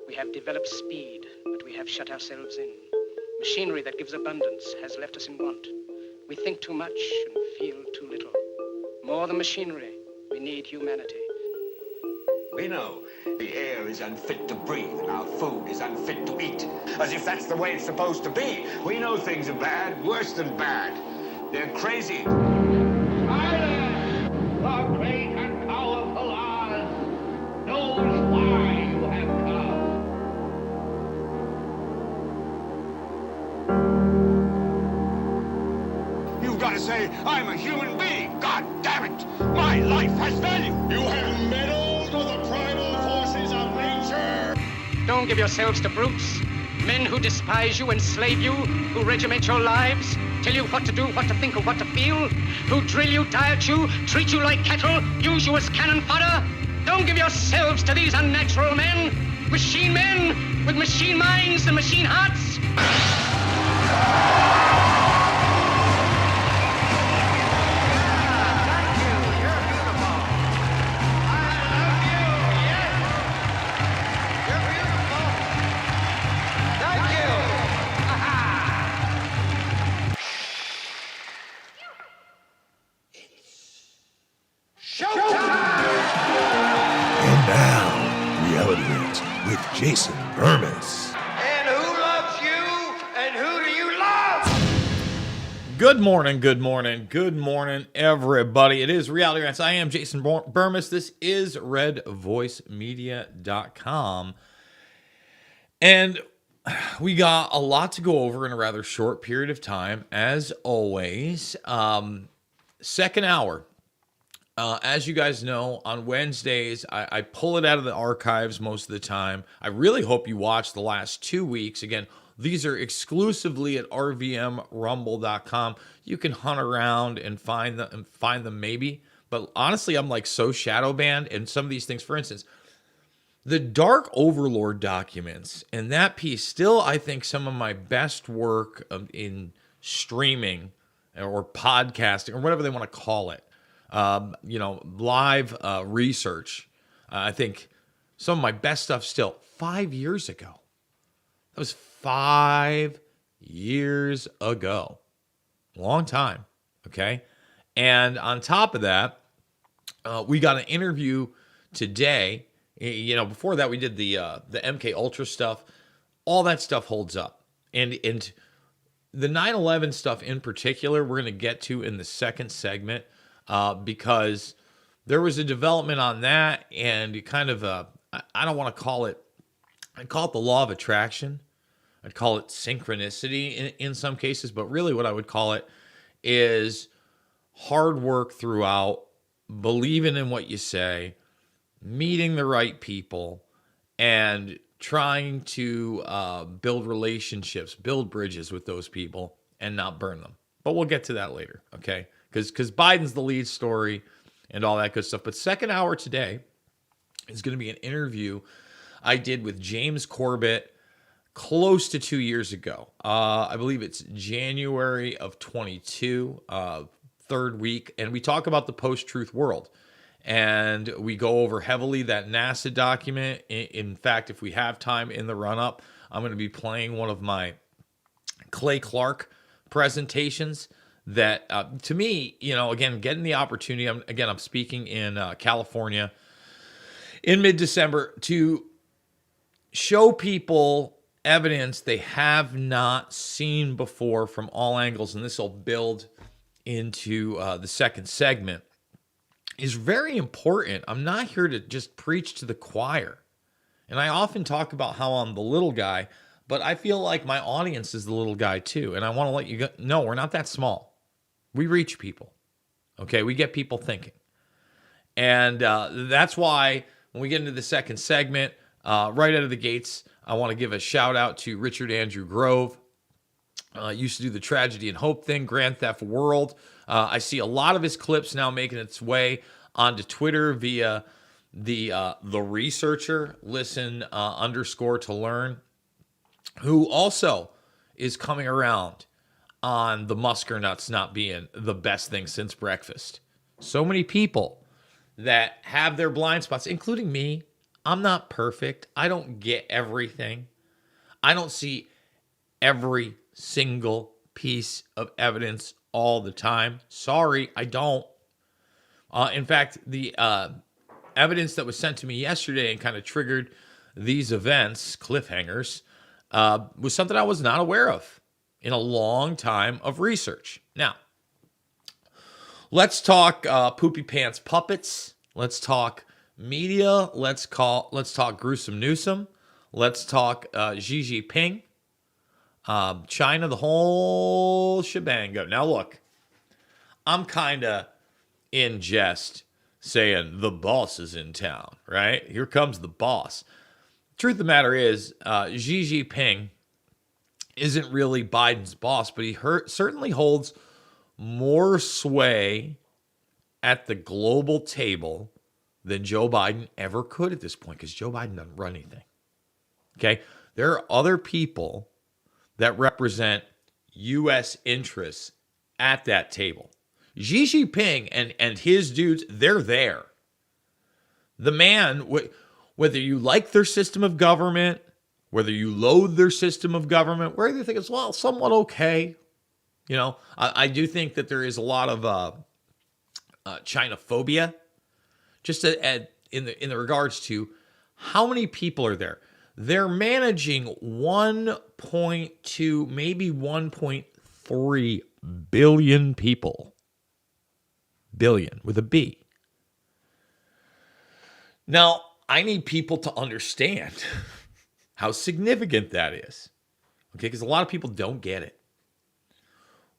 We have developed speed, but we have shut ourselves in. Machinery that gives abundance has left us in want. We think too much and feel too little. More than machinery, we need humanity. We know the air is unfit to breathe and our food is unfit to eat. As if that's the way it's supposed to be. We know things are bad, worse than bad. They're crazy. Silence! The great and powerful Oz knows why you have come. You've got to say, I'm a human being. God damn it. My life has value. You have meddled with the primal forces of nature. Don't give yourselves to brutes, men who despise you, enslave you, who regiment your lives, tell you what to do, what to think, or what to feel, who drill you, diet you, treat you like cattle, use you as cannon fodder. Don't give yourselves to these unnatural men with machine minds and machine hearts. With Jason Bermas. And who loves you? And who do you love? Good morning, everybody. It is Reality Rants. I am Jason Bermas. This is redvoicemedia.com. And we got a lot to go over in a rather short period of time, as always. Second hour. As you guys know, on Wednesdays, I pull it out of the archives most of the time. I really hope you watched the last 2 weeks. Again, these are exclusively at rvmrumble.com. You can hunt around and find them maybe. But honestly, I'm like so shadow banned. And some of these things, for instance, the Dark Overlord documents, and that piece, still, I think, some of my best work in streaming or podcasting or whatever they want to call it. Live research. I think some of my best stuff still 5 years ago. That was 5 years ago. Long time. Okay. And on top of that, we got an interview today. Before that, we did the MK Ultra stuff. All that stuff holds up. And the 9/11 stuff in particular, we're going to get to in the second segment. Because there was a development on that, and you kind of, I don't want to call it, I'd call it the law of attraction. I'd call it synchronicity in some cases, but really what I would call it is hard work throughout, believing in what you say, meeting the right people, and trying to build relationships, build bridges with those people, and not burn them. But we'll get to that later, okay? Because Biden's the lead story and all that good stuff. But second hour today is going to be an interview I did with James Corbett close to 2 years ago. I believe it's January of 22, third week. And we talk about the post-truth world. And we go over heavily that NASA document. In fact, if we have time in the run-up, I'm going to be playing one of my Clay Clark presentations that to me, again, getting the opportunity, I'm speaking in California in mid-December to show people evidence they have not seen before from all angles, and this will build into the second segment, is very important. I'm not here to just preach to the choir. And I often talk about how I'm the little guy, but I feel like my audience is the little guy too. And I want to let you know, we're not that small. We reach people, okay? We get people thinking. And that's why when we get into the second segment, right out of the gates, I want to give a shout out to Richard Andrew Grove. Used to do the Tragedy and Hope thing, Grand Theft World. I see a lot of his clips now making its way onto Twitter via the researcher, listen _ to learn, who also is coming around on the Musker nuts not being the best thing since breakfast. So many people that have their blind spots, including me. I'm not perfect. I don't get everything. I don't see every single piece of evidence all the time. Sorry, I don't. In fact, the evidence that was sent to me yesterday and kind of triggered these events, cliffhangers, was something I was not aware of in a long time of research. Now, let's talk poopy pants puppets. Let's talk media. Let's talk gruesome Newsom. Let's talk Xi Jinping, China, the whole shebang. Now, look, I'm kind of in jest saying the boss is in town, right? Here comes the boss. Truth of the matter is, Xi Jinping isn't really Biden's boss, but he certainly holds more sway at the global table than Joe Biden ever could at this point, because Joe Biden doesn't run anything. Okay? There are other people that represent U.S. interests at that table. Xi Jinping and his dudes, they're there. The man, whether you like their system of government, whether you loathe their system of government, whether you think it's, well, somewhat okay. You know, I do think that there is a lot of China-phobia, just in the regards to how many people are there. They're managing 1.2, maybe 1.3 billion people. Billion with a B. Now, I need people to understand how significant that is. Okay, because a lot of people don't get it.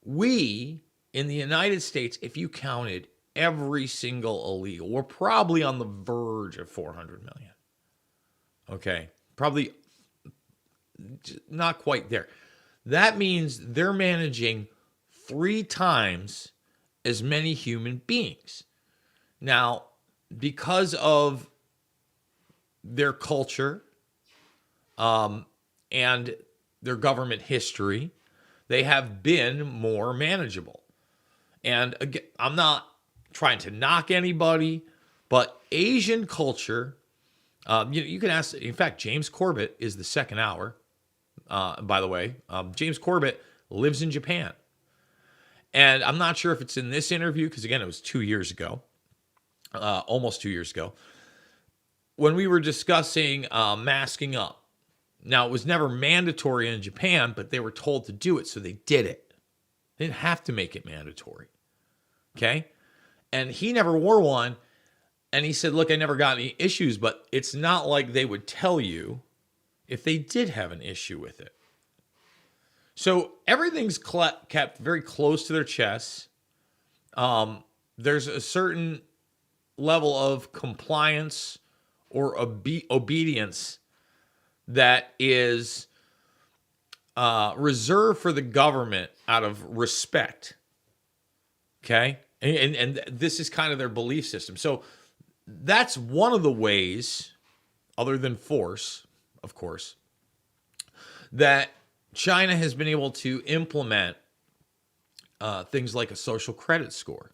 We, in the United States, if you counted every single illegal, we're probably on the verge of 400 million. Okay, probably not quite there. That means they're managing 3 times as many human beings. Now, because of their culture and their government history, they have been more manageable. And again, I'm not trying to knock anybody, but Asian culture, you can ask, in fact, James Corbett is the second hour, by the way. James Corbett lives in Japan. And I'm not sure if it's in this interview, because again, it was 2 years ago, almost 2 years ago, when we were discussing masking up. Now, it was never mandatory in Japan, but they were told to do it, so they did it. They didn't have to make it mandatory. Okay? And he never wore one, and he said, look, I never got any issues, but it's not like they would tell you if they did have an issue with it. So everything's kept very close to their chests. There's a certain level of compliance or obedience that is reserved for the government out of respect. Okay? And this is kind of their belief system. So that's one of the ways, other than force, of course, that China has been able to implement things like a social credit score,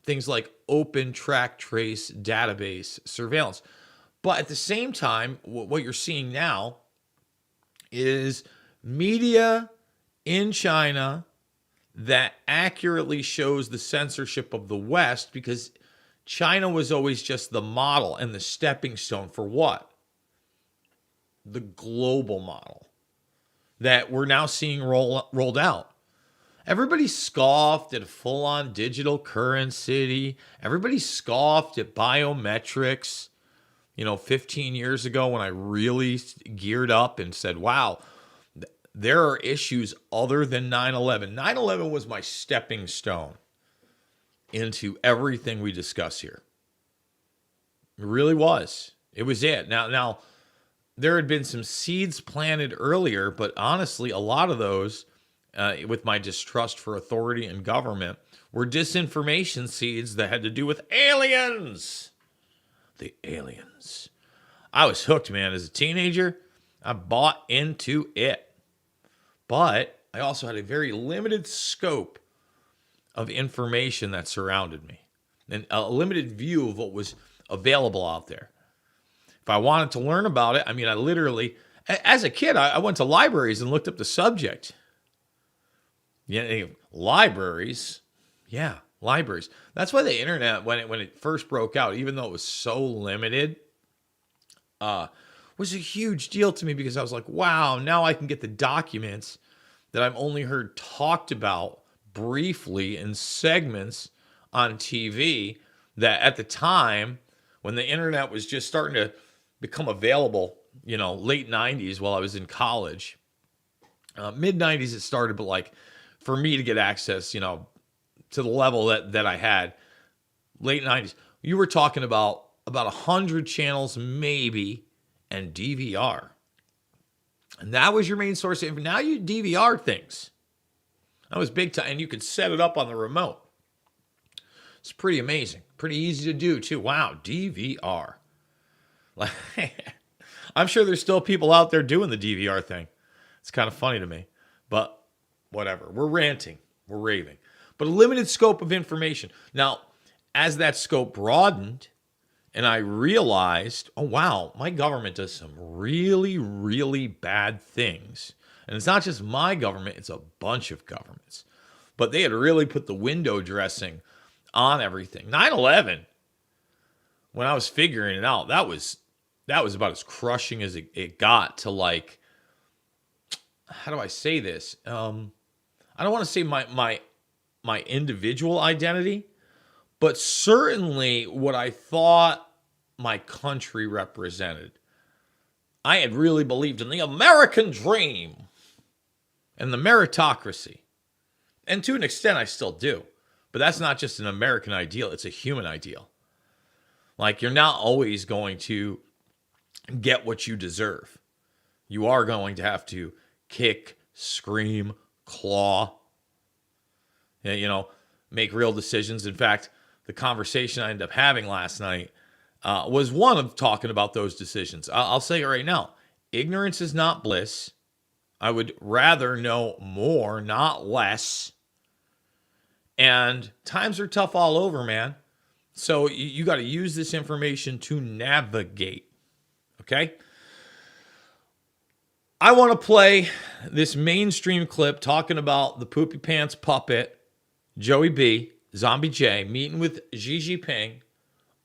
things like open track trace database surveillance. But at the same time, what you're seeing now is media in China that accurately shows the censorship of the West, because China was always just the model and the stepping stone for what? The global model that we're now seeing rolled out. Everybody scoffed at full-on digital currency. Everybody scoffed at biometrics, 15 years ago when I really geared up and said, wow, there are issues other than 9/11. 9/11 was my stepping stone into everything we discuss here. It really was. It was it. Now, there had been some seeds planted earlier, but honestly, a lot of those, with my distrust for authority and government, were disinformation seeds that had to do with aliens. The aliens. I was hooked, man. As a teenager, I bought into it. But I also had a very limited scope of information that surrounded me. and a limited view of what was available out there. If I wanted to learn about it, I mean, I literally, as a kid, I went to libraries and looked up the subject. Yeah, libraries. Yeah, libraries. That's why the internet, when it first broke out, even though it was so limited, was a huge deal to me, because I was like, wow, now I can get the documents that I've only heard talked about briefly in segments on TV, that at the time when the internet was just starting to become available, late 90s while I was in college. Mid 90s it started, but like for me to get access, to the level that I had, late 90s, you were talking about 100 channels maybe, and DVR. And that was your main source of information. Now you DVR things. That was big time, and you could set it up on the remote. It's pretty amazing. Pretty easy to do too. Wow, DVR. I'm sure there's still people out there doing the DVR thing. It's kind of funny to me, but whatever. We're ranting. We're raving. But a limited scope of information. Now, as that scope broadened, and I realized, oh, wow, my government does some really, really bad things. And it's not just my government, it's a bunch of governments. But they had really put the window dressing on everything. 9/11, when I was figuring it out, that was about as crushing as it got to, like, how do I say this? I don't want to say my individual identity, but certainly what I thought my country represented. I had really believed in the American dream and the meritocracy. And to an extent, I still do. But that's not just an American ideal, it's a human ideal. Like, you're not always going to get what you deserve. You are going to have to kick, scream, claw, make real decisions. In fact, the conversation I ended up having last night was one of talking about those decisions. I'll say it right now. Ignorance is not bliss. I would rather know more, not less. And times are tough all over, man. So you got to use this information to navigate. Okay? I want to play this mainstream clip talking about the poopy pants puppet, Joey B., Zombie J, meeting with Xi Jinping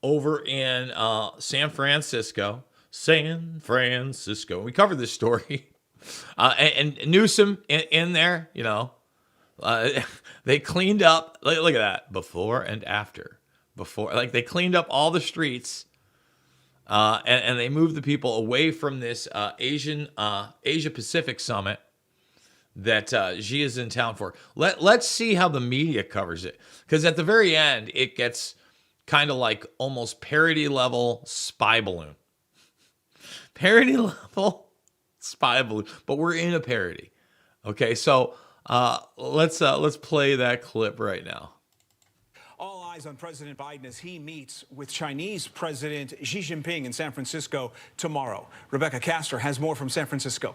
over in San Francisco. We covered this story. And Newsom in there, they cleaned up. Look at that. Before and after. They cleaned up all the streets. And they moved the people away from this Asia Pacific summit that Xi is in town for. Let's see how the media covers it. Because at the very end, it gets kind of like almost parody level spy balloon. Parody level spy balloon. But we're in a parody. Okay, so let's play that clip right now. All eyes on President Biden as he meets with Chinese President Xi Jinping in San Francisco tomorrow. Rebecca Castor has more from San Francisco.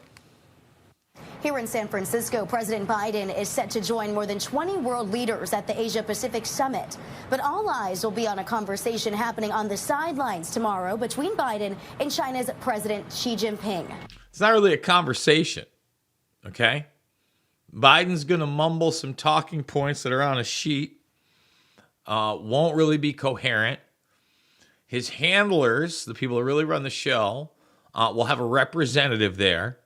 Here in San Francisco, President Biden is set to join more than 20 world leaders at the Asia-Pacific Summit. But all eyes will be on a conversation happening on the sidelines tomorrow between Biden and China's President Xi Jinping. It's not really a conversation, okay? Biden's going to mumble some talking points that are on a sheet. Won't really be coherent. His handlers, the people that really run the show, will have a representative there.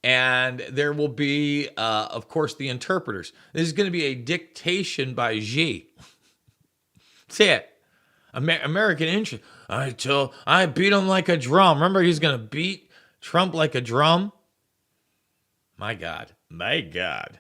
And there will be, of course, the interpreters. This is going to be a dictation by Xi. That's it. American interest. I beat him like a drum. Remember, he's going to beat Trump like a drum? My God. My God.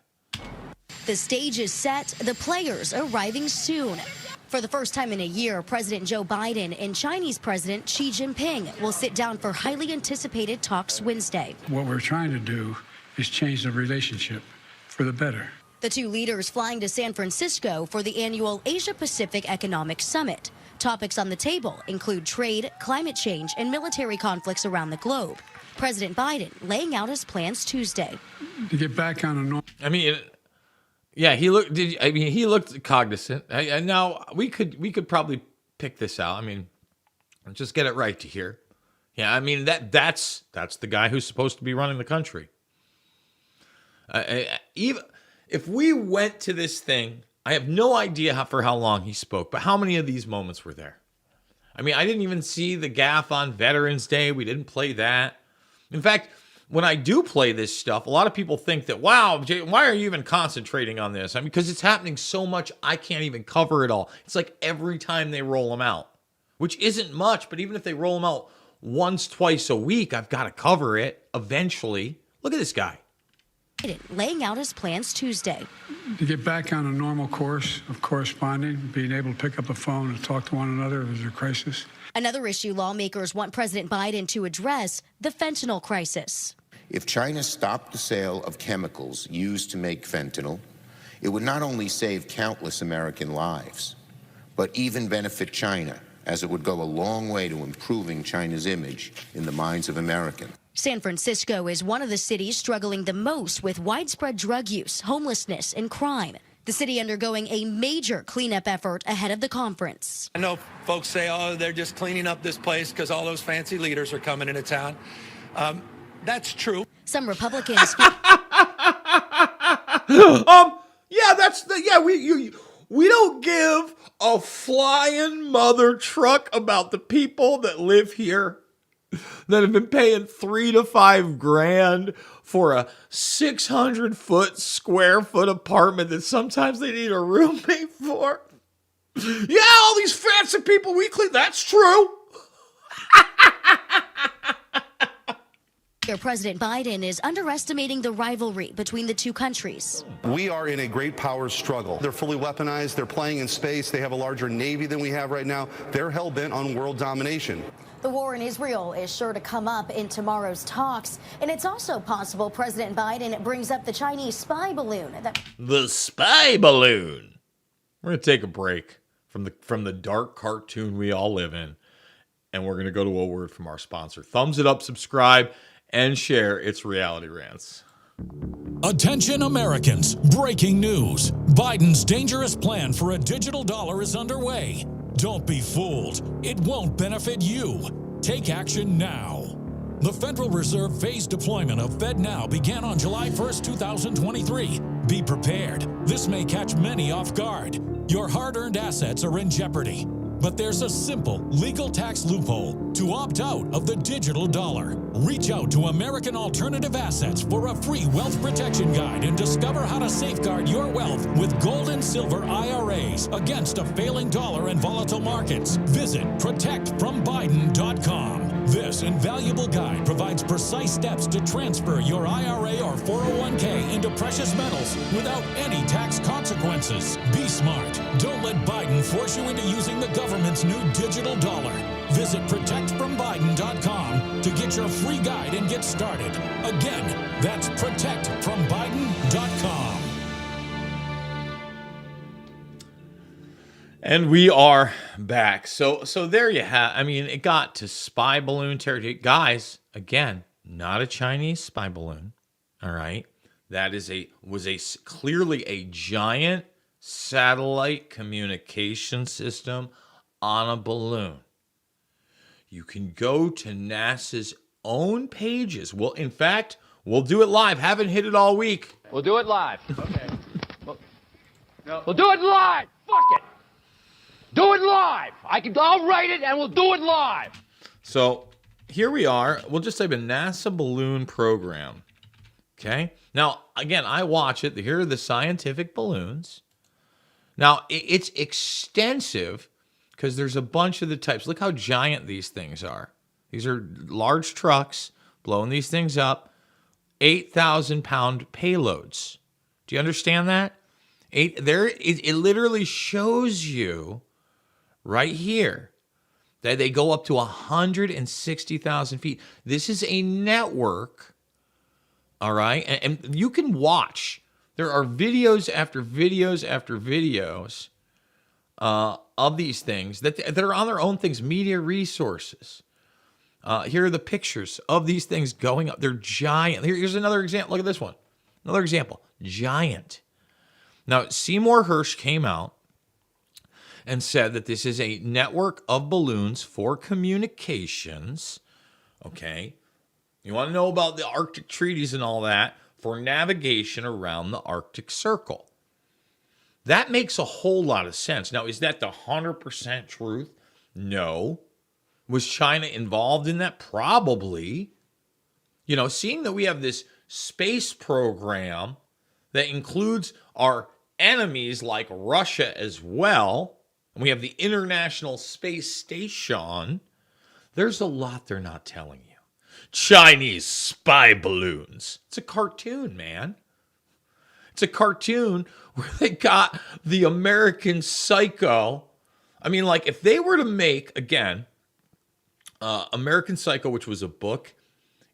The stage is set. The players arriving soon. For the first time in a year, President Joe Biden and Chinese President Xi Jinping will sit down for highly anticipated talks Wednesday. What we're trying to do is change the relationship for the better. The two leaders flying to San Francisco for the annual Asia-Pacific Economic Summit. Topics on the table include trade, climate change, and military conflicts around the globe. President Biden laying out his plans Tuesday. To get back on a normal... I mean, Yeah, he looked. He looked cognizant. And now we could probably pick this out. I mean, just get it right to here. Yeah, I mean that's the guy who's supposed to be running the country. Even if we went to this thing, I have no idea for how long he spoke, but how many of these moments were there? I mean, I didn't even see the gaffe on Veterans Day. We didn't play that. In fact, when I do play this stuff, a lot of people think that, wow, Jay, why are you even concentrating on this? I mean, because it's happening so much, I can't even cover it all. It's like every time they roll them out, which isn't much, but even if they roll them out once, twice a week, I've got to cover it eventually. Look at this guy. Laying out his plans Tuesday. To get back on a normal course of corresponding, being able to pick up the phone and talk to one another if there's a crisis. Another issue lawmakers want President Biden to address, the fentanyl crisis. If China stopped the sale of chemicals used to make fentanyl, it would not only save countless American lives, but even benefit China, as it would go a long way to improving China's image in the minds of Americans. San Francisco is one of the cities struggling the most with widespread drug use, homelessness, and crime. The city undergoing a major cleanup effort ahead of the conference. I know folks say, oh, they're just cleaning up this place because all those fancy leaders are coming into town. That's true. Some Republicans. We don't give a flying mother truck about the people that live here that have been paying $3,000 to $5,000 for a 600 square foot apartment that sometimes they need a roommate for. Yeah, all these fancy people we clean. That's true. President Biden is underestimating the rivalry between the two countries. We are in a great power struggle. They're fully weaponized. They're playing in space. They have a larger Navy than we have right now. They're hell-bent on world domination. The war in Israel is sure to come up in tomorrow's talks, and it's also possible President Biden brings up the Chinese spy balloon. The spy balloon. We're going to take a break from the dark cartoon we all live in, and we're going to go to a word from our sponsor. Thumbs it up, subscribe, and share. It's Reality Rants. Attention Americans, breaking news. Biden's dangerous plan for a digital dollar is underway. Don't be fooled. It won't benefit you. Take action now. The Federal Reserve phased deployment of FedNow began on July 1st, 2023. Be prepared. This may catch many off guard. Your hard-earned assets are in jeopardy. But there's a simple legal tax loophole to opt out of the digital dollar. Reach out to American Alternative Assets for a free wealth protection guide and discover how to safeguard your wealth with gold and silver IRAs against a failing dollar and volatile markets. Visit protectfrombiden.com. This invaluable guide provides precise steps to transfer your IRA or 401k into precious metals without any tax consequences. Be smart. Don't let Biden force you into using the government's new digital dollar. Visit protectfrombiden.com to get your free guide and get started. Again, that's protectfrombiden.com. And we are back. So there you have. I mean, it got to spy balloon territory. Guys, again, not a Chinese spy balloon. All right. That was clearly a giant satellite communication system on a balloon. You can go to NASA's own pages. Well, in fact, we'll do it live. Haven't hit it all week. We'll do it live. Okay. We'll do it live. Fuck it. Do it live. I'll write it and we'll do it live. So here we are. We'll just type in NASA balloon program. Okay. Now, again, I watch it. Here are the scientific balloons. Now, it's extensive because there's a bunch of the types. Look how giant these things are. These are large trucks blowing these things up. 8,000-pound payloads. Do you understand that? It literally shows you right here that they go up to 160,000 feet. This is a network, all right? And you can watch. There are videos after videos after videos of these things that are on their own things, media resources. Here are the pictures of these things going up. They're giant. Here's another example. Look at this one. Another example. Giant. Now, Seymour Hersh came out and said that this is a network of balloons for communications. Okay. You want to know about the Arctic treaties and all that? For navigation around the Arctic Circle. That makes a whole lot of sense. Now, is that the 100% truth? No. Was China involved in that? Probably. You know, seeing that we have this space program that includes our enemies like Russia as well, and we have the International Space Station, there's a lot they're not telling you. Chinese spy balloons. It's a cartoon, man. It's a cartoon where they got the American Psycho. I mean, like, if they were to make, again, American Psycho, which was a book,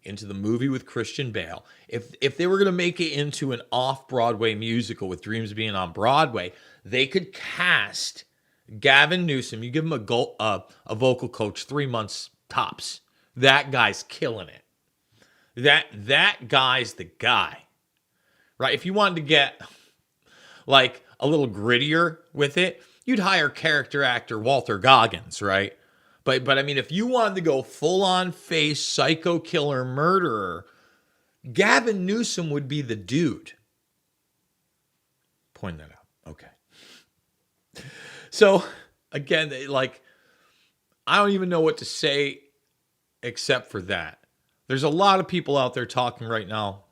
into the movie with Christian Bale, if they were going to make it into an off-Broadway musical with Dreams being on Broadway, they could cast Gavin Newsom. You give him a vocal coach 3 months tops. That guy's killing it. That guy's the guy, right? If you wanted to get like a little grittier with it, you'd hire character actor Walter Goggins, right? But I mean, if you wanted to go full-on face psycho killer murderer, Gavin Newsom would be the dude. Point that out. Okay. So again, like, I don't even know what to say except for that. There's a lot of people out there talking right now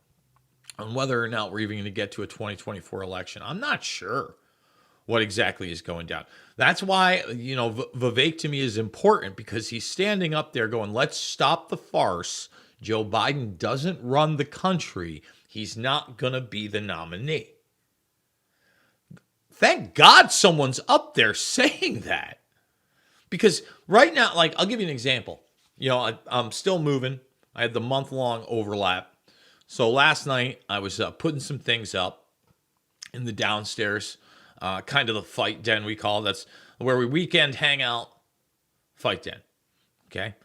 on whether or not we're even going to get to a 2024 election. I'm not sure what exactly is going down. That's why, you know, Vivek to me is important, because he's standing up there going, let's stop the farce. Joe Biden doesn't run the country. He's not going to be the nominee. Thank God someone's up there saying that. Because right now, like, I'll give you an example. You know, I'm still moving. I had the month-long overlap. So last night, I was putting some things up in the downstairs, kind of the fight den we call it. That's where we weekend hang out, fight den. Okay?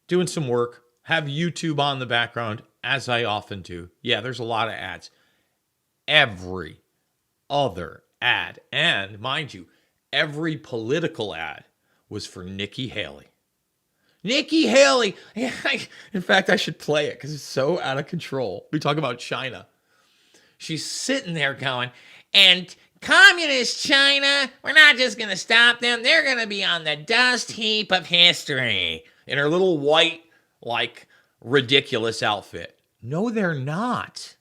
Doing some work. Have YouTube on the background, as I often do. Yeah, there's a lot of ads. Every other ad, and mind you, every political ad was for Nikki Haley. Nikki Haley. In fact, I should play it because it's so out of control. We talk about China. She's sitting there going, and communist China, we're not just going to stop them. They're going to be on the dust heap of history. In her little white, like, ridiculous outfit. No, they're not.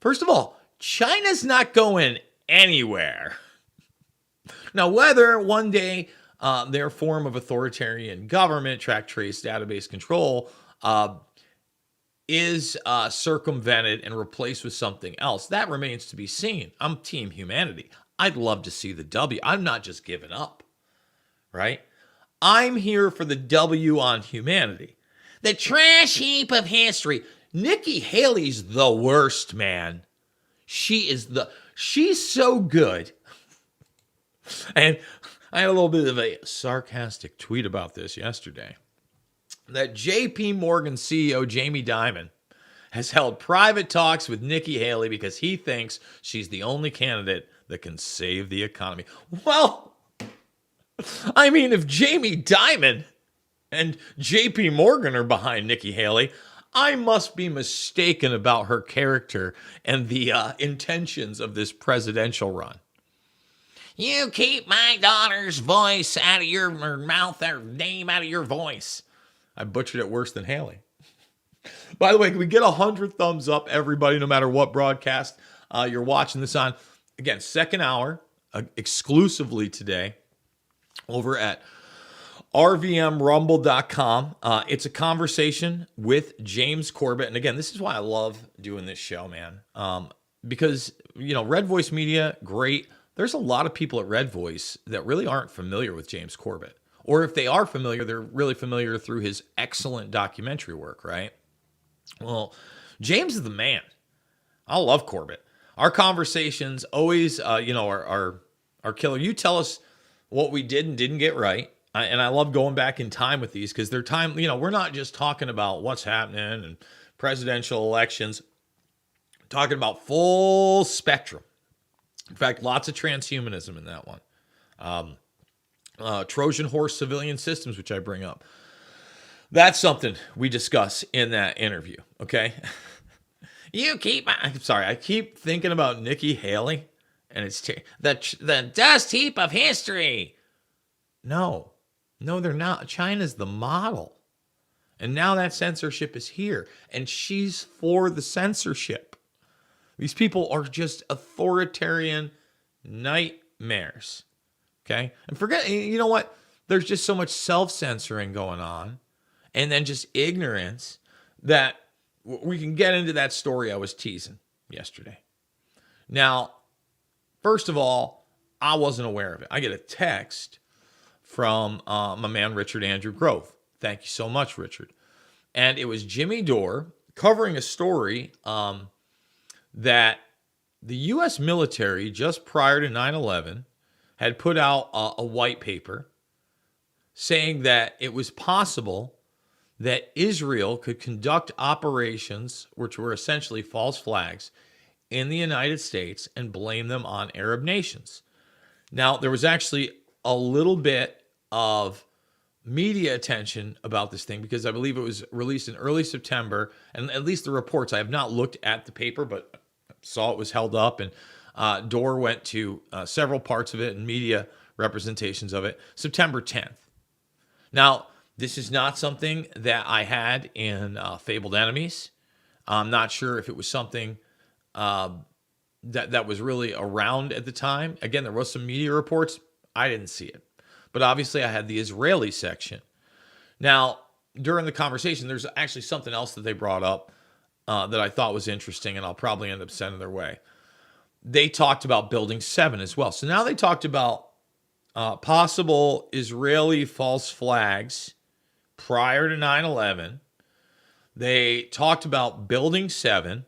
First of all, China's not going anywhere. Now, whether one day their form of authoritarian government, track, trace, database control, is circumvented and replaced with something else, that remains to be seen. I'm team humanity. I'd love to see the W. I'm not just giving up, right? I'm here for the W on humanity. The trash heap of history. Nikki Haley's the worst, man. She's so good. And I had a little bit of a sarcastic tweet about this yesterday. That JP Morgan CEO Jamie Dimon has held private talks with Nikki Haley because he thinks she's the only candidate that can save the economy. Well, I mean, if Jamie Dimon and JP Morgan are behind Nikki Haley, I must be mistaken about her character and the intentions of this presidential run. You keep my daughter's voice out of your mouth, or name out of your voice. I butchered it worse than Haley. By the way, can we get 100 thumbs up, everybody, no matter what broadcast you're watching this on? Again, second hour, exclusively today, over at rvmrumble.com. It's a conversation with James Corbett. And again, this is why I love doing this show, man. Because, you know, Red Voice Media, great. There's a lot of people at Red Voice that really aren't familiar with James Corbett. Or if they are familiar, they're really familiar through his excellent documentary work, right? Well, James is the man. I love Corbett. Our conversations always, are killer. You tell us what we did and didn't get right. And I love going back in time with these because they're time, we're not just talking about what's happening and presidential elections. We're talking about full spectrum. In fact, lots of transhumanism in that one. Trojan horse civilian systems, which I bring up. That's something we discuss in that interview, okay? I'm sorry, I keep thinking about Nikki Haley, and it's the dust heap of history. No, they're not. China's the model. And now that censorship is here, and she's for the censorship. These people are just authoritarian nightmares, okay? And forget, you know what? There's just so much self-censoring going on, and then just ignorance that we can get into that story I was teasing yesterday. Now, first of all, I wasn't aware of it. I get a text from my man, Richard Andrew Grove. Thank you so much, Richard. And it was Jimmy Dore covering a story that the U.S. military, just prior to 9/11, had put out a white paper saying that it was possible that Israel could conduct operations, which were essentially false flags, in the United States and blame them on Arab nations. Now, there was actually a little bit of media attention about this thing because I believe it was released in early September, and at least the reports, I have not looked at the paper, but saw it was held up, and Dore went to several parts of it and media representations of it, September 10th. Now, this is not something that I had in Fabled Enemies. I'm not sure if it was something that was really around at the time. Again, there was some media reports. I didn't see it. But obviously, I had the Israeli section. Now, during the conversation, there's actually something else that they brought up that I thought was interesting, and I'll probably end up sending their way. They talked about Building 7 as well. So now they talked about possible Israeli false flags prior to 9/11. They talked about Building 7,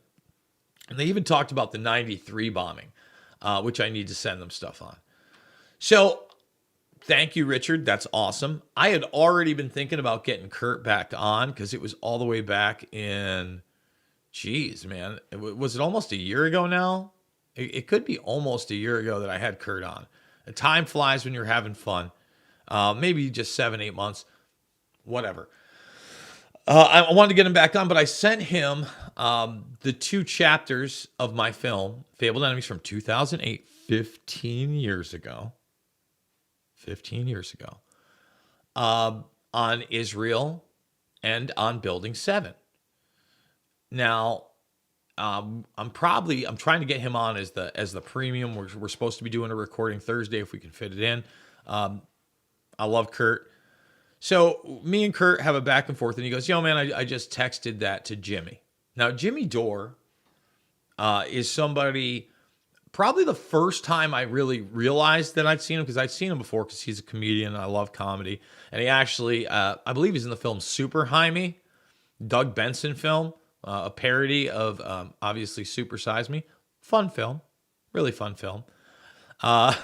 and they even talked about the 93 bombing, which I need to send them stuff on. So thank you, Richard. That's awesome. I had already been thinking about getting Kurt back on because it was all the way back in, geez, man. Was it almost a year ago now? It could be almost a year ago that I had Kurt on. Time flies when you're having fun. Maybe just 7-8 months. Whatever. I wanted to get him back on, but I sent him the 2 chapters of my film, Fabled Enemies, from 2008, 15 years ago. 15 years ago. On Israel and on Building 7. Now, I'm trying to get him on as the premium. We're supposed to be doing a recording Thursday if we can fit it in. I love Kurt. So me and Kurt have a back and forth, and he goes, yo, man, I just texted that to Jimmy. Now, Jimmy Dore is somebody, probably the first time I really realized that I'd seen him, because I'd seen him before because he's a comedian and I love comedy. And he actually, I believe he's in the film Super Jaime, Doug Benson film, a parody of obviously Super Size Me. Fun film, really fun film. But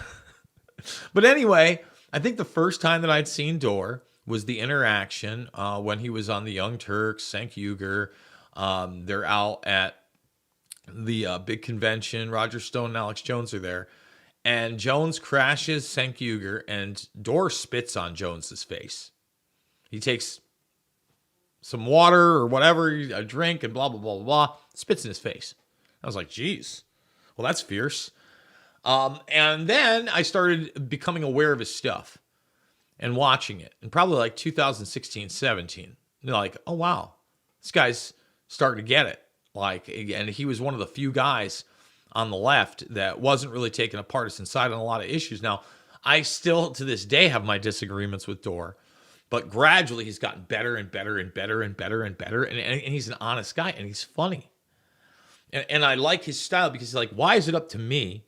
anyway, I think the first time that I'd seen Dore was the interaction when he was on the Young Turks, Cenk Uygur. They're out at the big convention. Roger Stone and Alex Jones are there. And Jones crashes Cenk Uygur, and Dore spits on Jones's face. He takes some water or whatever, a drink, and blah, blah, blah, blah, blah, spits in his face. I was like, geez, well, that's fierce. And then I started becoming aware of his stuff and watching it. And probably like 2016, 17. Like, oh, wow, this guy's starting to get it. Like, and he was one of the few guys on the left that wasn't really taking a partisan side on a lot of issues. Now, I still, to this day, have my disagreements with Dore, but gradually he's gotten better and better and better and better and better. And he's an honest guy, and he's funny. And I like his style because he's like, why is it up to me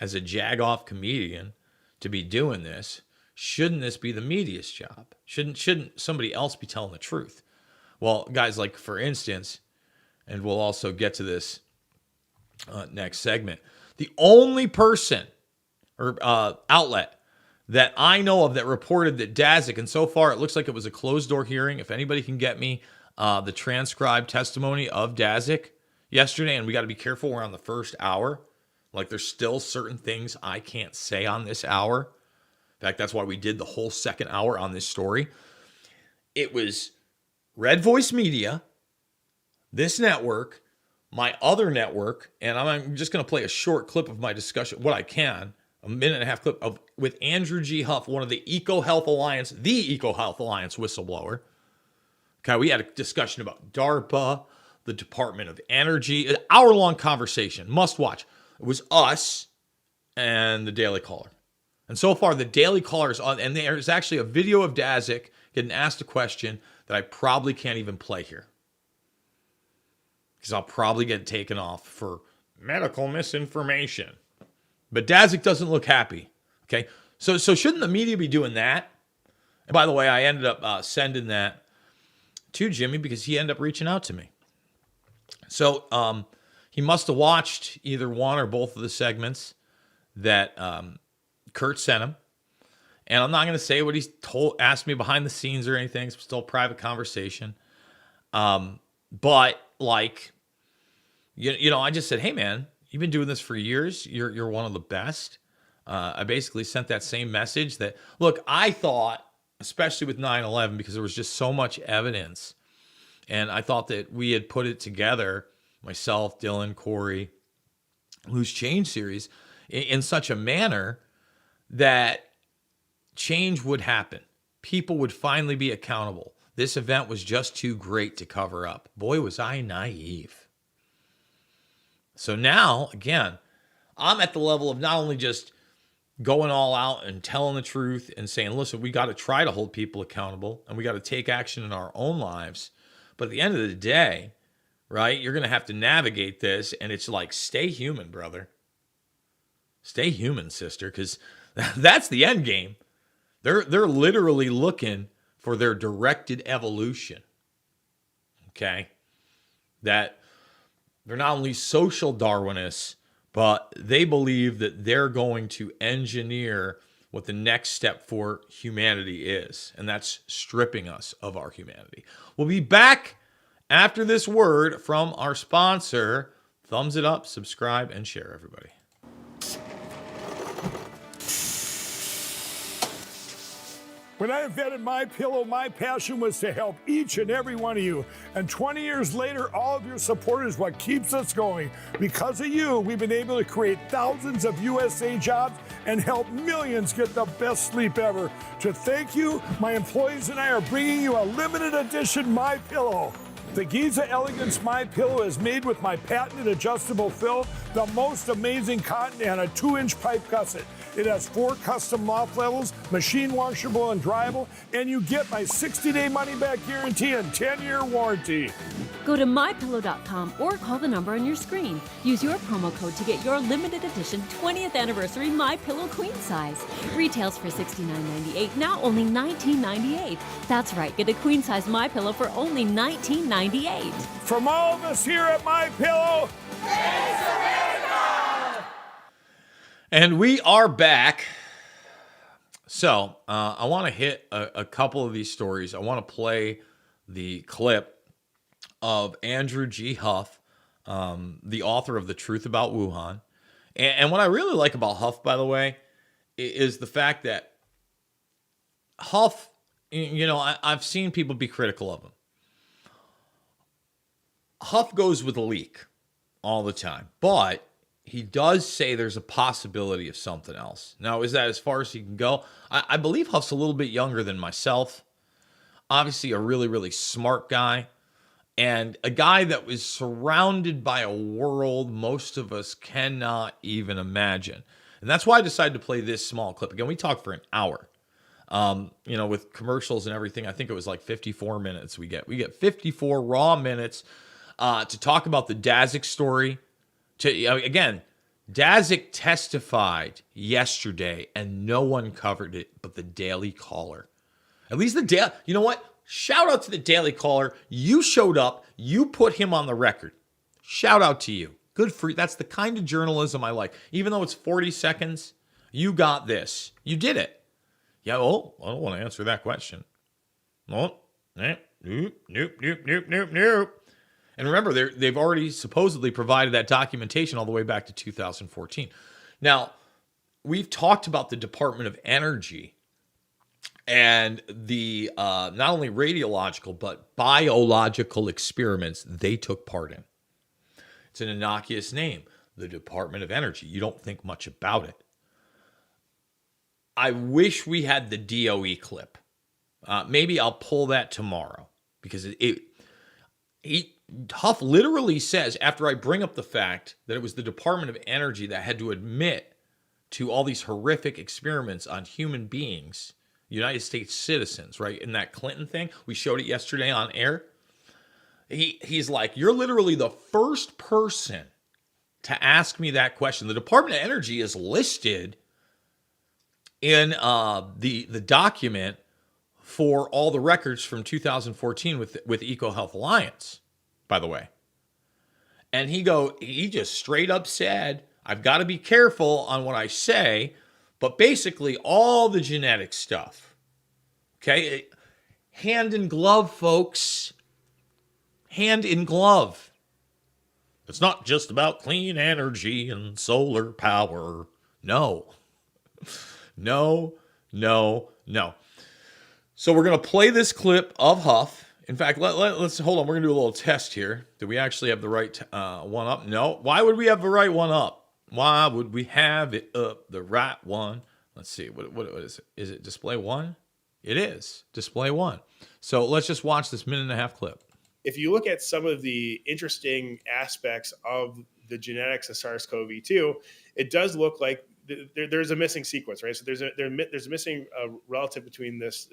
as a jag-off comedian to be doing this? Shouldn't this be the media's job? Shouldn't somebody else be telling the truth? Well, guys, like, for instance, and we'll also get to this next segment, the only person or outlet that I know of that reported that Dazik, and so far it looks like it was a closed-door hearing. If anybody can get me the transcribed testimony of Dazik yesterday, and we got to be careful, we're on the first hour, Like there's still certain things I can't say on this hour. In fact, that's why we did the whole second hour on this story. It was Red Voice Media, this network, my other network, and I'm just going to play a short clip of my discussion, what I can, a minute and a half clip of with Andrew G. Huff, one of the the Eco Health Alliance whistleblower. Okay, we had a discussion about DARPA, the Department of Energy, an hour-long conversation, must watch. It was us and the Daily Caller. And so far, the Daily Caller is on, and there's actually a video of Dazik getting asked a question that I probably can't even play here, because I'll probably get taken off for medical misinformation. But Dazik doesn't look happy. Okay, so shouldn't the media be doing that? And by the way, I ended up sending that to Jimmy because he ended up reaching out to me. So he must have watched either one or both of the segments that Kurt sent him. And I'm not going to say what he's asked me behind the scenes or anything. It's still a private conversation. But like, you know, I just said, hey man, you've been doing this for years. You're one of the best. I basically sent that same message that, look, I thought, especially with 9/11, because there was just so much evidence. And I thought that we had put it together, myself, Dylan, Corey, Loose Change series, in such a manner that change would happen. People would finally be accountable. This event was just too great to cover up. Boy, was I naive. So now, again, I'm at the level of not only just going all out and telling the truth and saying, listen, we got to try to hold people accountable and we got to take action in our own lives. But at the end of the day, right, you're going to have to navigate this. And it's like, stay human, brother. Stay human, sister, because that's the end game. They're literally looking for their directed evolution. Okay? That they're not only social Darwinists, but they believe that they're going to engineer what the next step for humanity is, and that's stripping us of our humanity. We'll be back after this word from our sponsor. Thumbs it up, subscribe, and share, everybody. When I invented MyPillow, my passion was to help each and every one of you. And 20 years later, all of your support is what keeps us going. Because of you, we've been able to create thousands of USA jobs and help millions get the best sleep ever. To thank you, my employees and I are bringing you a limited edition MyPillow. The Giza Elegance MyPillow is made with my patented adjustable fill, the most amazing cotton, and a 2-inch pipe gusset. It has 4 custom loft levels, machine washable and dryable, and you get my 60-day money-back guarantee and 10-year warranty. Go to MyPillow.com or call the number on your screen. Use your promo code to get your limited edition 20th anniversary MyPillow queen size. Retails for $69.98, now only $19.98. That's right, get a queen size MyPillow for only $19.98. From all of us here at MyPillow, thanks America! And we are back. So I want to hit a couple of these stories. I want to play the clip of Andrew G. Huff, the author of The Truth About Wuhan. And what I really like about Huff, by the way, is the fact that Huff, you know, I've seen people be critical of him. Huff goes with a leak all the time, but he does say there's a possibility of something else. Now, is that as far as he can go? I believe Huff's a little bit younger than myself. Obviously, a really, really smart guy. And a guy that was surrounded by a world most of us cannot even imagine. And that's why I decided to play this small clip. Again, we talked for an hour. You know, with commercials and everything, I think it was like 54 minutes we get. We get 54 raw minutes to talk about the Dazik story. Again, Dazik testified yesterday, and no one covered it but the Daily Caller. At least the Daily... You know what? Shout out to the Daily Caller. You showed up. You put him on the record. Shout out to you. Good for you. That's the kind of journalism I like. Even though it's 40 seconds, you got this. You did it. Yeah, well, I don't want to answer that question. Well, nope. And remember, they've already supposedly provided that documentation all the way back to 2014. Now, we've talked about the Department of Energy and the not only radiological but biological experiments they took part in. It's an innocuous name, the Department of Energy. You don't think much about it. I wish we had the DOE clip. Maybe I'll pull that tomorrow because Huff literally says, after I bring up the fact that it was the Department of Energy that had to admit to all these horrific experiments on human beings, United States citizens, right? In that Clinton thing, we showed it yesterday on air. He's like, you're literally the first person to ask me that question. The Department of Energy is listed in the document for all the records from 2014 with EcoHealth Alliance, by the way. And he just straight up said, I've got to be careful on what I say, but basically all the genetic stuff, okay? Hand in glove, folks. Hand in glove. It's not just about clean energy and solar power. No. No. So we're going to play this clip of Huff. In fact, let's hold on. We're going to do a little test here. Do we actually have the right one up? No. Why would we have the right one up? Why would we have it up, the right one? Let's see. What is it? Is it display one? It is display one. So let's just watch this 1.5-minute clip. If you look at some of the interesting aspects of the genetics of SARS-CoV-2, it does look like there's a missing sequence, right? So there's a missing relative between this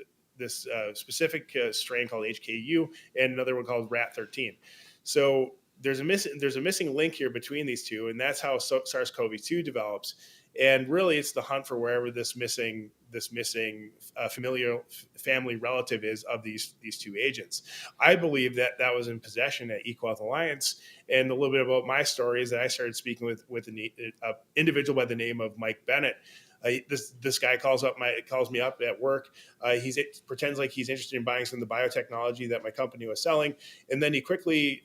specific strain called HKU and another one called RAT13. So there's a missing link here between these two, and that's how SARS-CoV-2 develops. And really, it's the hunt for wherever this missing familial family relative is of these two agents. I believe that was in possession at EcoHealth Alliance. And a little bit about my story is that I started speaking with an individual by the name of Mike Bennett. This guy calls me up at work. He pretends like he's interested in buying some of the biotechnology that my company was selling, and then he quickly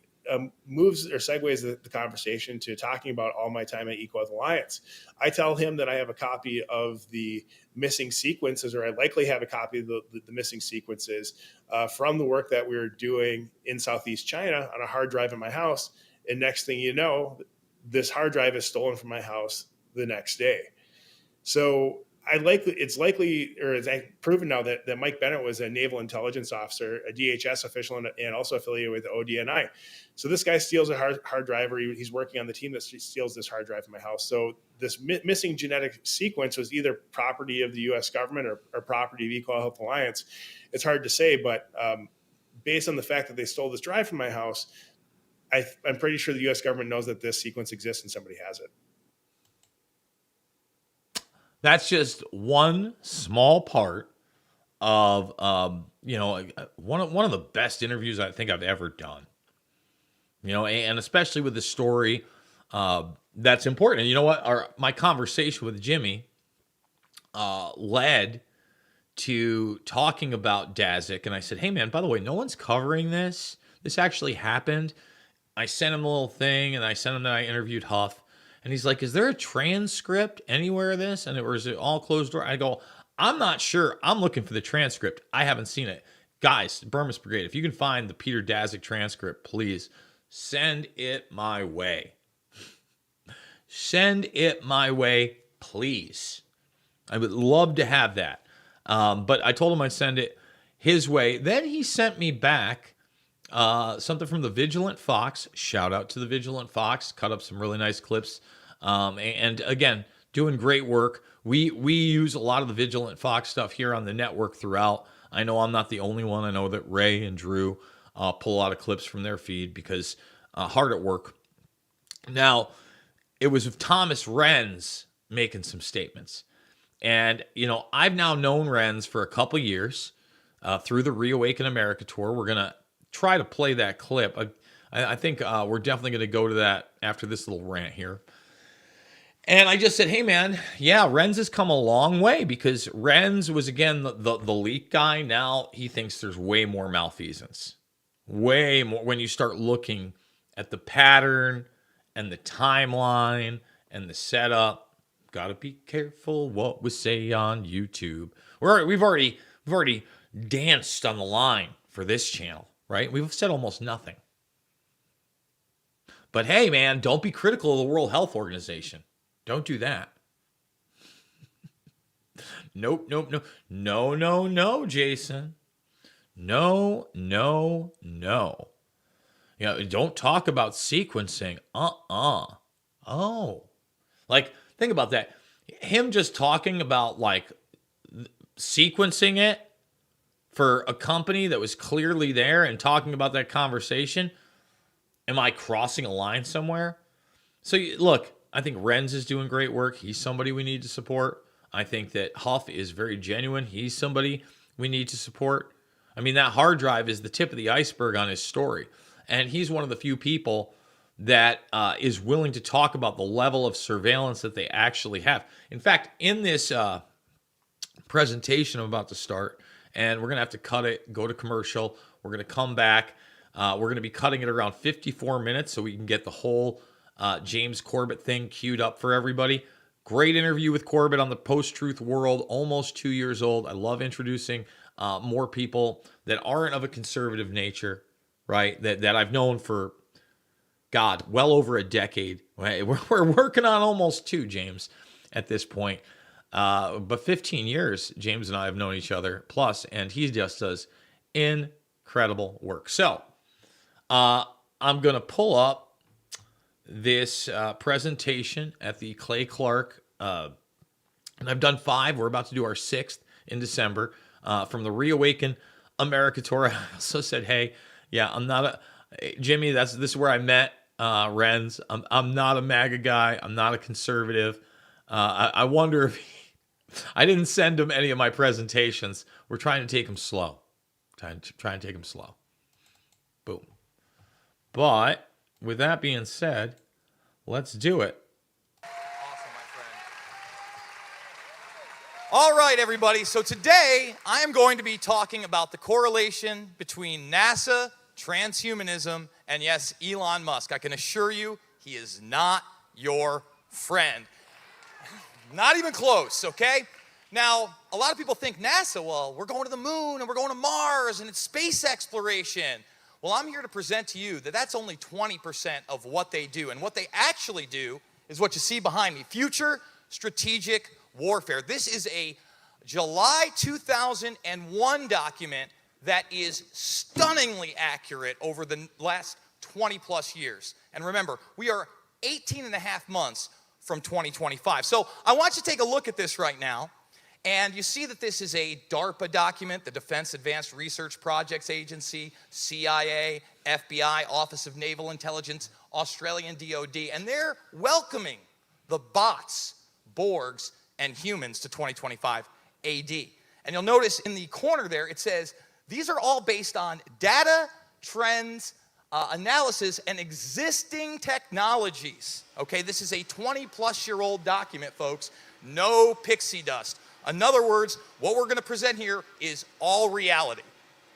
moves or segues the conversation to talking about all my time at EcoHealth Alliance. I tell him that I have a copy of the missing sequences, or I likely have a copy of the missing sequences from the work that we were doing in Southeast China on a hard drive in my house. And next thing you know, this hard drive is stolen from my house the next day. So it's likely, or it's proven now that Mike Bennett was a naval intelligence officer, a DHS official, and also affiliated with ODNI. So this guy steals a hard drive, or he's working on the team that steals this hard drive in my house. So this missing genetic sequence was either property of the U.S. government or property of EcoHealth Alliance. It's hard to say, but based on the fact that they stole this drive from my house, I'm pretty sure the U.S. government knows that this sequence exists and somebody has it. That's just one small part of, one of the best interviews I think I've ever done. And especially with the story that's important. And you know what? My conversation with Jimmy led to talking about Dazik. And I said, hey, man, by the way, no one's covering this. This actually happened. I sent him a little thing, and I sent him that I interviewed Huff. And he's like, is there a transcript anywhere of this? Or is it all closed door? I go, I'm not sure. I'm looking for the transcript. I haven't seen it. Guys, Bermas Brigade, if you can find the Peter Dazik transcript, please send it my way. Send it my way, please. I would love to have that. But I told him I'd send it his way. Then he sent me back something from the Vigilant Fox. Shout out to the Vigilant Fox. Cut up some really nice clips. And again, doing great work. We use a lot of the Vigilant Fox stuff here on the network throughout. I know I'm not the only one. I know that Ray and Drew pull a lot of clips from their feed because hard at work. Now, it was with Thomas Renz making some statements. And, I've now known Renz for a couple years through the Reawaken America tour. We're going to try to play that clip. I think we're definitely going to go to that after this little rant here. And I just said, hey, man, yeah, Renz has come a long way because Renz was, again, the leak guy. Now he thinks there's way more malfeasance. Way more when you start looking at the pattern and the timeline and the setup. Got to be careful what we say on YouTube. We've already danced on the line for this channel, right? We've said almost nothing. But hey, man, don't be critical of the World Health Organization. Don't do that. Nope, no, Jason. No. Don't talk about sequencing. Oh. Like, think about that. Him just talking about, like, sequencing it for a company that was clearly there and talking about that conversation. Am I crossing a line somewhere? So, look, I think Renz is doing great work. He's somebody we need to support. I think that Huff is very genuine. He's somebody we need to support. I mean, that hard drive is the tip of the iceberg on his story. And he's one of the few people that is willing to talk about the level of surveillance that they actually have. In fact, in this presentation I'm about to start, and we're going to have to cut it, go to commercial. We're going to come back. We're going to be cutting it around 54 minutes so we can get the whole James Corbett thing queued up for everybody. Great interview with Corbett on the post-truth world, almost 2 years old. I love introducing more people that aren't of a conservative nature, right? That I've known for, God, well over a decade. We're working on almost 2, James, at this point. But 15 years, James and I have known each other, plus, and he just does incredible work. So, I'm going to pull up this presentation at the Clay Clark, and I've done 5. We're about to do our 6th in December from the Reawaken America tour. I also said, hey, yeah, I'm not Jimmy, this is where I met Renz. I'm not a MAGA guy. I'm not a conservative. I wonder if I didn't send him any of my presentations. We're trying to take him slow. Trying to take him slow. Boom. But with that being said, let's do it. Awesome, my friend. All right, everybody. So today I am going to be talking about the correlation between NASA, transhumanism, and yes, Elon Musk. I can assure you he is not your friend. Not even close, okay? Now, a lot of people think NASA, well, we're going to the moon and we're going to Mars and it's space exploration. Well, I'm here to present to you that that's only 20% of what they do. And what they actually do is what you see behind me, future strategic warfare. This is a July 2001 document that is stunningly accurate over the last 20 plus years. And remember, we are 18 and a half months from 2025. So I want you to take a look at this right now. And you see that this is a DARPA document, the Defense Advanced Research Projects Agency, CIA, FBI, Office of Naval Intelligence, Australian DOD, and they're welcoming the bots, Borgs, and humans to 2025 AD. And you'll notice in the corner there, it says, these are all based on data, trends, analysis, and existing technologies. Okay, this is a 20-plus-year-old document, folks. No pixie dust. In other words, what we're going to present here is all reality,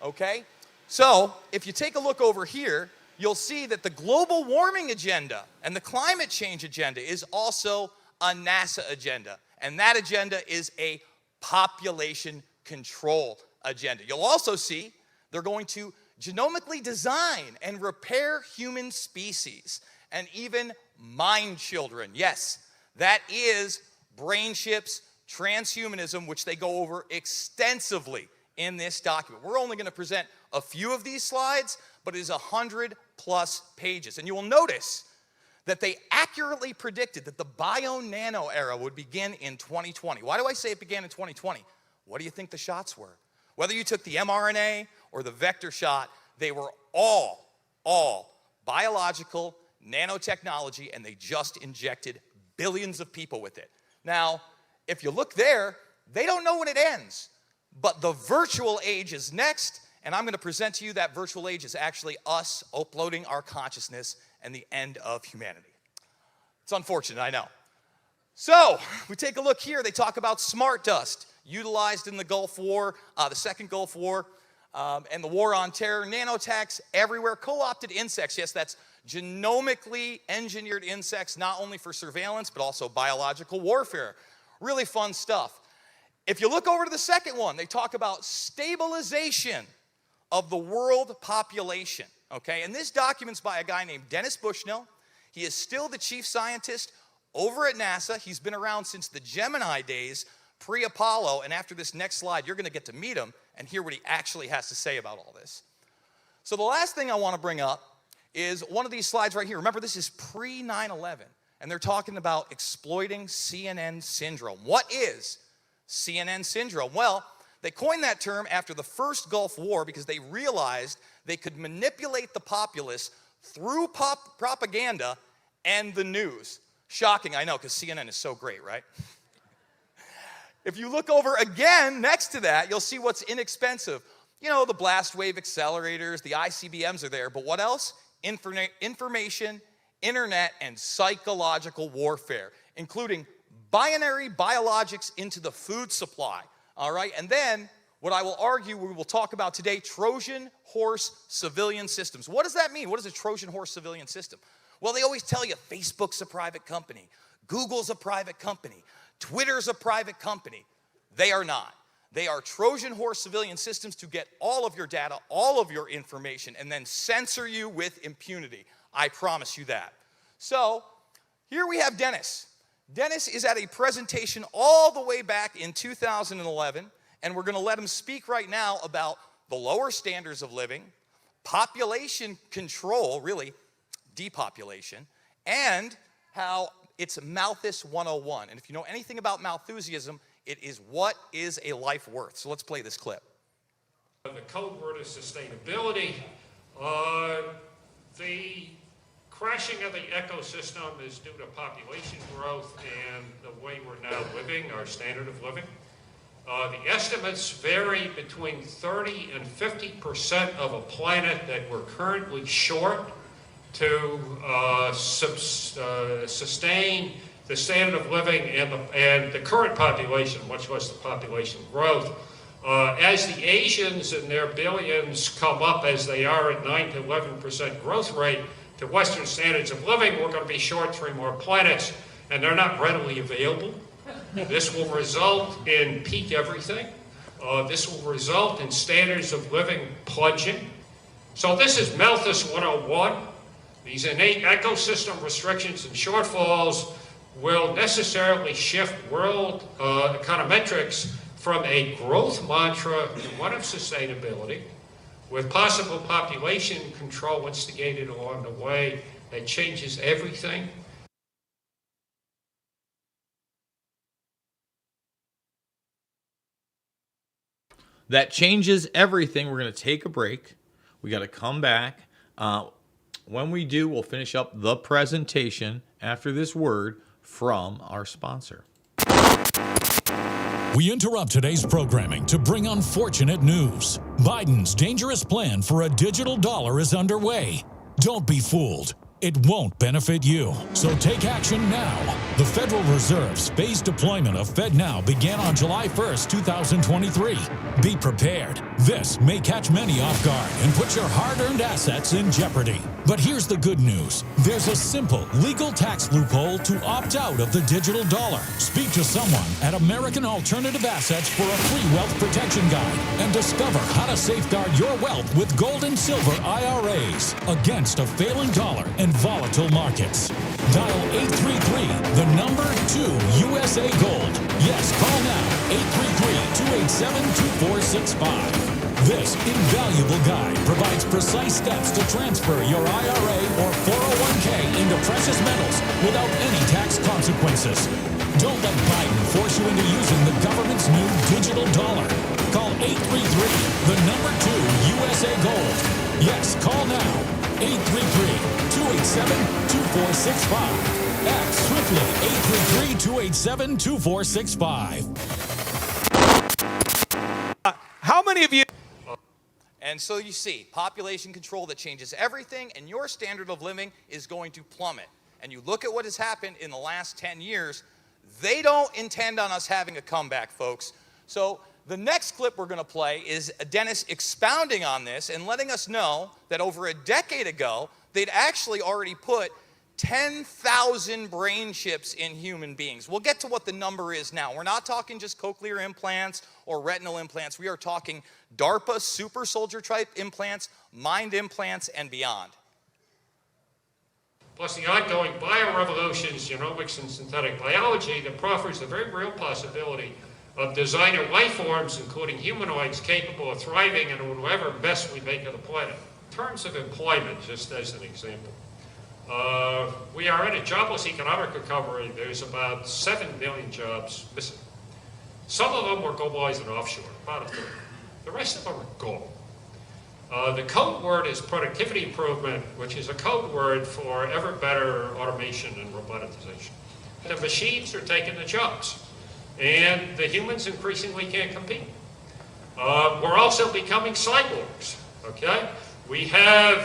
okay? So, if you take a look over here, you'll see that the global warming agenda and the climate change agenda is also a NASA agenda. And that agenda is a population control agenda. You'll also see they're going to genomically design and repair human species and even mind children. Yes, that is brain chips, transhumanism, which they go over extensively in this document. We're only going to present a few of these slides, but it is 100+ pages. And you will notice that they accurately predicted that the bio-nano era would begin in 2020. Why do I say it began in 2020? What do you think the shots were? Whether you took the mRNA or the vector shot, they were all biological nanotechnology, and they just injected billions of people with it. Now, if you look there, they don't know when it ends. But the virtual age is next, and I'm going to present to you that virtual age is actually us uploading our consciousness and the end of humanity. It's unfortunate, I know. So, we take a look here. They talk about smart dust, utilized in the Gulf War, the Second Gulf War, and the War on Terror, nanotechs everywhere, co-opted insects. Yes, that's genomically engineered insects, not only for surveillance, but also biological warfare. Really fun stuff. If you look over to the second one, they talk about stabilization of the world population, okay? And this document's by a guy named Dennis Bushnell. He is still the chief scientist over at NASA. He's been around since the Gemini days, pre-Apollo, and after this next slide, you're gonna get to meet him and hear what he actually has to say about all this. So the last thing I wanna bring up is one of these slides right here. Remember, this is pre-9/11, and they're talking about exploiting CNN syndrome. What is CNN syndrome? Well, they coined that term after the first Gulf War because they realized they could manipulate the populace through propaganda and the news. Shocking, I know, because CNN is so great, right? If you look over again next to that, you'll see what's inexpensive. You know, the blast wave accelerators, the ICBMs are there, but what else? Information, internet, and psychological warfare, including binary biologics into the food supply, all right? And then, what I will argue we will talk about today, Trojan horse civilian systems. What does that mean? What is a Trojan horse civilian system? Well, they always tell you Facebook's a private company, Google's a private company, Twitter's a private company. They are not. They are Trojan horse civilian systems to get all of your data, all of your information, and then censor you with impunity. I promise you that. So, here we have Dennis. Dennis is at a presentation all the way back in 2011, and we're gonna let him speak right now about the lower standards of living, population control, really depopulation, and how it's Malthus 101. And if you know anything about Malthusianism, it is what is a life worth. So let's play this clip. The code word is sustainability. The crashing of the ecosystem is due to population growth and the way we're now living, our standard of living. The estimates vary between 30 and 50% of a planet that we're currently short to sustain the standard of living and the current population, much less the population growth. As the Asians and their billions come up as they are at 9 to 11% growth rate to Western standards of living, we're going to be short 3 more planets, and they're not readily available. This will result in peak everything. This will result in standards of living plunging. So this is Malthus 101. These innate ecosystem restrictions and shortfalls will necessarily shift world econometrics from a growth mantra to one of sustainability, with possible population control instigated along the way that changes everything. That changes everything. We're going to take a break. We got to come back. When we do, we'll finish up the presentation after this word from our sponsor. We interrupt today's programming to bring unfortunate news. Biden's dangerous plan for a digital dollar is underway. Don't be fooled. It won't benefit you. So take action now. The Federal Reserve's phased deployment of FedNow began on July 1st, 2023. Be prepared. This may catch many off guard and put your hard-earned assets in jeopardy. But here's the good news. There's a simple legal tax loophole to opt out of the digital dollar. Speak to someone at American Alternative Assets for a free wealth protection guide and discover how to safeguard your wealth with gold and silver IRAs against a failing dollar and volatile markets. Dial 833, the number 2 USA Gold. Yes, call now, 833-287-2465. This invaluable guide provides precise steps to transfer your IRA or 401k into precious metals without any tax consequences. Don't let Biden force you into using the government's new digital dollar. Call 833, the number 2 USA Gold. Yes, call now, 833-287-2465. Act swiftly, 833-287-2465. How many of you... And so you see, population control that changes everything, and your standard of living is going to plummet. And you look at what has happened in the last 10 years, they don't intend on us having a comeback, folks. So The next clip we're going to play is Dennis expounding on this and letting us know that over a decade ago, they'd actually already put 10,000 brain chips in human beings. We'll get to what the number is now. We're not talking just cochlear implants or retinal implants. We are talking DARPA super soldier type implants, mind implants, and beyond. Plus the ongoing biorevolutions, genomics and synthetic biology that proffers the very real possibility of designer life forms, including humanoids, capable of thriving in whatever mess we make of the planet. In terms of employment, just as an example, we are in a jobless economic recovery. There's about 7 million jobs missing. Some of them were globalized and offshore, about a third. The rest of them are gone. The code word is productivity improvement, which is a code word for ever better automation and robotization. The machines are taking the jobs, and the humans increasingly can't compete. We're also becoming cyborgs, okay? We have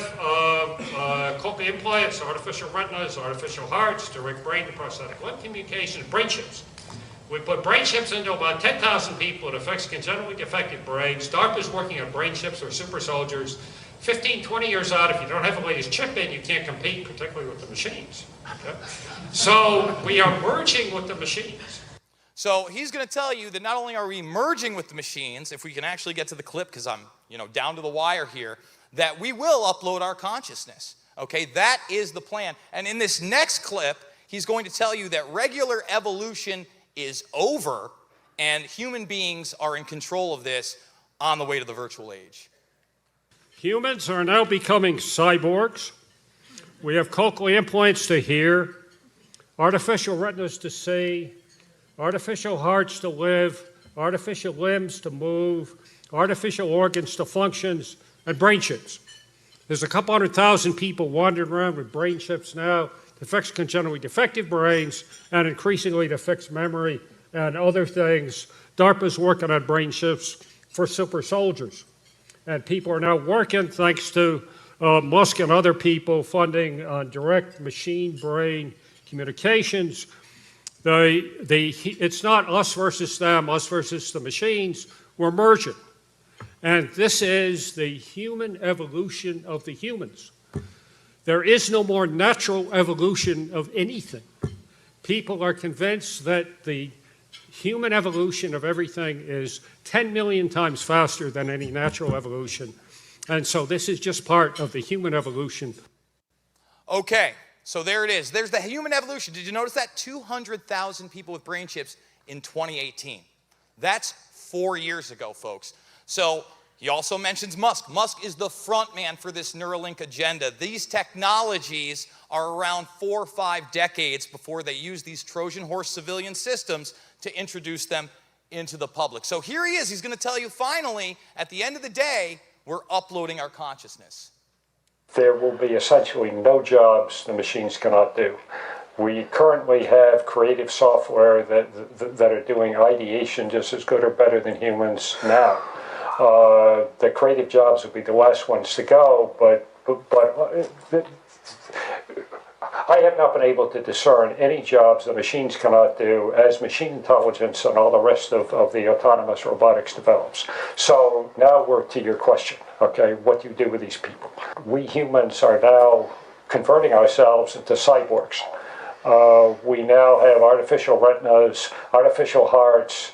cochlear implants, artificial retinas, artificial hearts, direct brain to prosthetic limb communication, brain chips. We put brain chips into about 10,000 people. It affects congenitally defective brains. DARPA's working on brain chips or super soldiers. 15, 20 years out, if you don't have the latest chip in, you can't compete, particularly with the machines. Okay? So we are merging with the machines. So he's going to tell you that not only are we merging with the machines, if we can actually get to the clip, because I'm down to the wire here, that we will upload our consciousness. Okay, that is the plan. And in this next clip, he's going to tell you that regular evolution is over and human beings are in control of this on the way to the virtual age. Humans are now becoming cyborgs. We have cochlear implants to hear, artificial retinas to see, artificial hearts to live, artificial limbs to move, artificial organs to functions, and brain chips. There's a couple 100,000 people wandering around with brain chips now to fix congenitally defective brains and increasingly to fix memory and other things. DARPA's working on brain chips for super soldiers. And people are now working, thanks to Musk and other people, funding on direct machine-brain communications. It's not us versus them, us versus the machines. We're merging. And this is the human evolution of the humans. There is no more natural evolution of anything. People are convinced that the human evolution of everything is 10 million times faster than any natural evolution. And so this is just part of the human evolution. Okay, so there it is. There's the human evolution. Did you notice that? 200,000 people with brain chips in 2018. That's 4 years ago, folks. So he also mentions Musk. Musk is the front man for this Neuralink agenda. These technologies are around 4 or 5 decades before they use these Trojan horse civilian systems to introduce them into the public. So here he is. He's going to tell you finally, at the end of the day, we're uploading our consciousness. There will be essentially no jobs the machines cannot do. We currently have creative software that are doing ideation just as good or better than humans now. The creative jobs will be the last ones to go, but I have not been able to discern any jobs the machines cannot do as machine intelligence and all the rest of the autonomous robotics develops. So now we're to your question, okay, what do you do with these people? We humans are now converting ourselves into cyborgs. We now have artificial retinas, artificial hearts,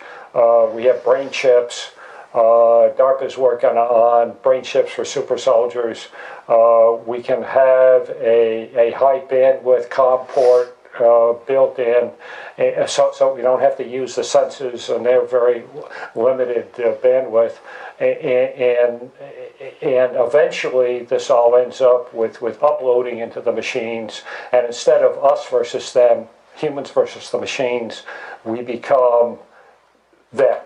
we have brain chips. DARPA's working on brain chips for super soldiers. We can have a high bandwidth COM port built in, so we don't have to use the sensors and their very limited bandwidth. And eventually this all ends up with uploading into the machines, and instead of us versus them, humans versus the machines, we become them.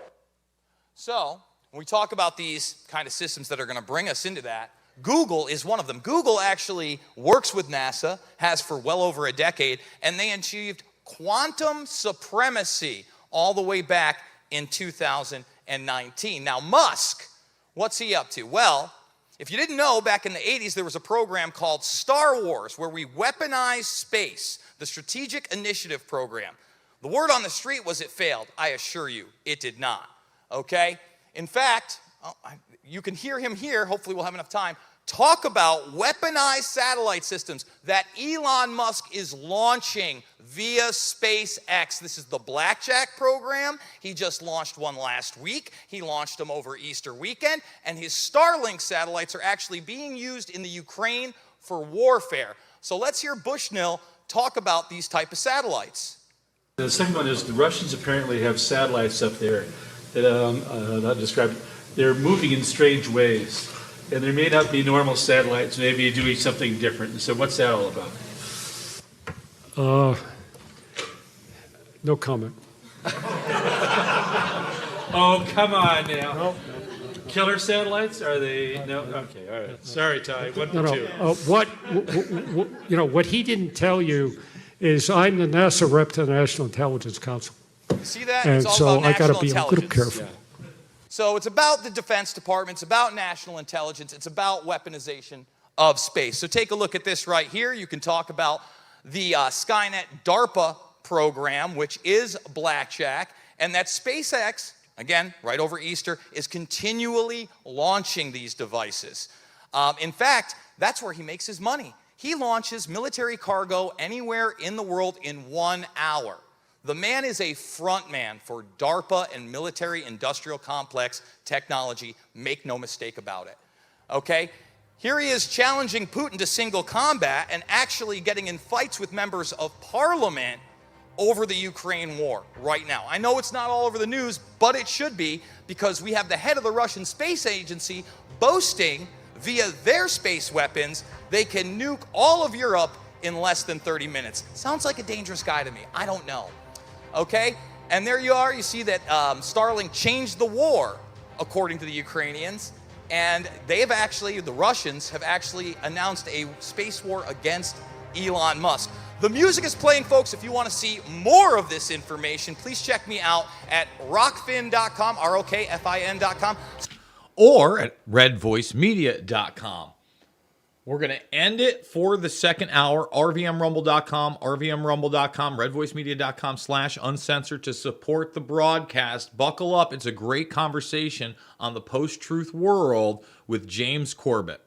So when we talk about these kind of systems that are going to bring us into that, Google is one of them. Google actually works with NASA, has for well over a decade, and they achieved quantum supremacy all the way back in 2019. Now, Musk, what's he up to? Well, if you didn't know, back in the 80s, there was a program called Star Wars where we weaponized space, the Strategic Initiative Program. The word on the street was it failed. I assure you, it did not. Okay? In fact, you can hear him here, hopefully we'll have enough time, talk about weaponized satellite systems that Elon Musk is launching via SpaceX. This is the Blackjack program. He just launched one last week. He launched them over Easter weekend, and his Starlink satellites are actually being used in the Ukraine for warfare. So let's hear Bushnell talk about these type of satellites. The second one is the Russians apparently have satellites up there that not described. They're moving in strange ways. And there may not be normal satellites, maybe doing something different. So what's that all about? No comment. Oh, come on now. No. Killer satellites? Are they? No? Okay, all right. Sorry, Ty. One for two. What he didn't tell you is I'm the NASA rep to the National Intelligence Council. You see that? And it's all so about I got to national be a little intelligence. careful. Yeah. So it's about the Defense Department, it's about national intelligence, it's about weaponization of space. So take a look at this right here. You can talk about the Skynet DARPA program, which is Blackjack, and that SpaceX, again, right over Easter, is continually launching these devices. In fact, that's where he makes his money. He launches military cargo anywhere in the world in 1 hour. The man is a front man for DARPA and military-industrial complex technology. Make no mistake about it. Okay? Here he is challenging Putin to single combat and actually getting in fights with members of parliament over the Ukraine war right now. I know it's not all over the news, but it should be, because we have the head of the Russian space agency boasting via their space weapons they can nuke all of Europe in less than 30 minutes. Sounds like a dangerous guy to me. I don't know. Okay? And there you are. You see that Starlink changed the war, according to the Ukrainians. And they have actually, the Russians have actually announced a space war against Elon Musk. The music is playing, folks. If you want to see more of this information, please check me out at rockfin.com, ROKFIN.com. Or at redvoicemedia.com. We're going to end it for the second hour. RVMRumble.com, RVMRumble.com, redvoicemedia.com/uncensored to support the broadcast. Buckle up. It's a great conversation on the post-truth world with James Corbett.